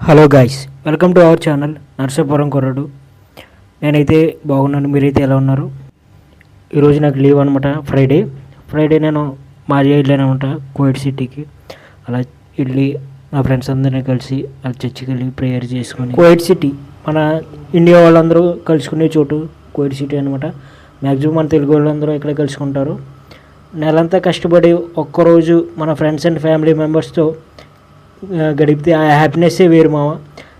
Hello guys, welcome to our channel Narsapuram కుర్రాడు. నేనైతే బాగున్నాను, మీరైతే ఎలా ఉన్నారు? ఈరోజు నాకు లీవ్ అనమాట. ఫ్రైడే నేను మారియా వెళ్ళాను అనమాట, కోవిడ్ సిటీకి. అలా వెళ్ళి మా ఫ్రెండ్స్ అందరినీ కలిసి అలా చర్చికి వెళ్ళి ప్రేయర్ చేసుకొని, కోవిడ్ సిటీ మన ఇండియా వాళ్ళందరూ కలుసుకునే చోటు కోవిడ్ సిటీ అనమాట. మ్యాక్సిమం మన తెలుగు వాళ్ళందరూ ఇక్కడ కలుసుకుంటారు. నెలంతా కష్టపడి ఒక్కరోజు మన ఫ్రెండ్స్ అండ్ ఫ్యామిలీ మెంబర్స్తో గడిపితే ఆ హ్యాపీనెస్సే వేరు మామ.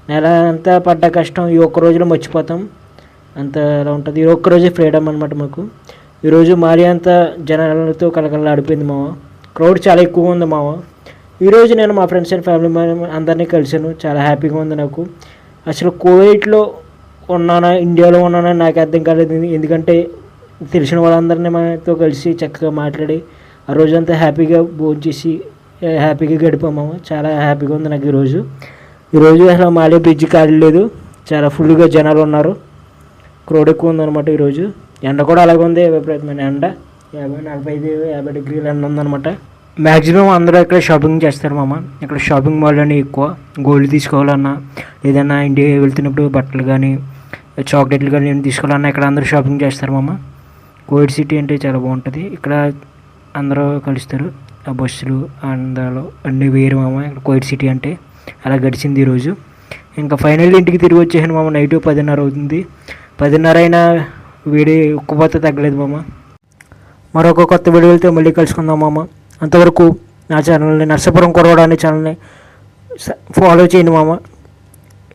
నెల అంతా పడ్డ కష్టం ఈ ఒక్క రోజులో మర్చిపోతాం, అంత అలా ఉంటుంది. ఈ ఒక్కరోజే ఫ్రీడమ్ అనమాట మాకు. ఈరోజు మారి అంతా జనాలతో కలకలలాడిపోయింది మామ. క్రౌడ్ చాలా ఎక్కువగా ఉంది మామ. ఈరోజు నేను మా ఫ్రెండ్స్ అండ్ ఫ్యామిలీ అందరినీ కలిసాను, చాలా హ్యాపీగా ఉంది నాకు. అసలు కోవిడ్లో ఉన్నానా ఇండియాలో ఉన్నానా నాకు అర్థం కాలేదు. ఎందుకంటే తెలిసిన వాళ్ళందరినీ మాతో కలిసి చక్కగా మాట్లాడి ఆ రోజంతా హ్యాపీగా భోజనం చేసి హ్యాపీగా గడిపాము. చాలా హ్యాపీగా ఉంది నాకు ఈరోజు అసలు మాలే బ్రిడ్జ్ ఖాళీ లేదు, చాలా ఫుల్గా జనాలు ఉన్నారు, క్రౌడ్ ఎక్కువ ఉందన్నమాట. ఈరోజు ఎండ కూడా అలాగే ఉంది, విపరీతమైన ఎండ, 45-50 డిగ్రీల ఎండ ఉందన్నమాట. మ్యాక్సిమం అందరూ ఇక్కడ షాపింగ్ చేస్తారు మామ. ఇక్కడ షాపింగ్ మాల్ అని ఎక్కువ గోల్డ్ తీసుకోవాలన్నా ఏదైనా ఇండియా వెళ్తున్నప్పుడు బట్టలు కానీ చాక్లెట్లు కానీ ఏమి తీసుకోవాలన్నా ఇక్కడ అందరూ షాపింగ్ చేస్తారు మామ. కోవిడ్ సిటీ అంటే చాలా బాగుంటుంది, ఇక్కడ అందరూ కలుస్తారు. ఆ బస్సులు అందాలు అన్నీ వేరు మామ ఇక్కడ కోవిడ్ సిటీ అంటే. అలా గడిచింది ఈరోజు. ఇంకా ఫైనల్ ఇంటికి తిరిగి వచ్చేసాను మామ. నైట్ 10:30 అవుతుంది. 10:30 అయినా వేడి ఉక్కుపోతే తగ్గలేదు మామ. మరొక కొత్త వీడియోలతో మళ్ళీ కలుసుకుందాం మామ. అంతవరకు నా ఛానల్ని నర్సాపురం కుర్రాడు అనే ఛానల్ని ఫాలో చేయండి మామ.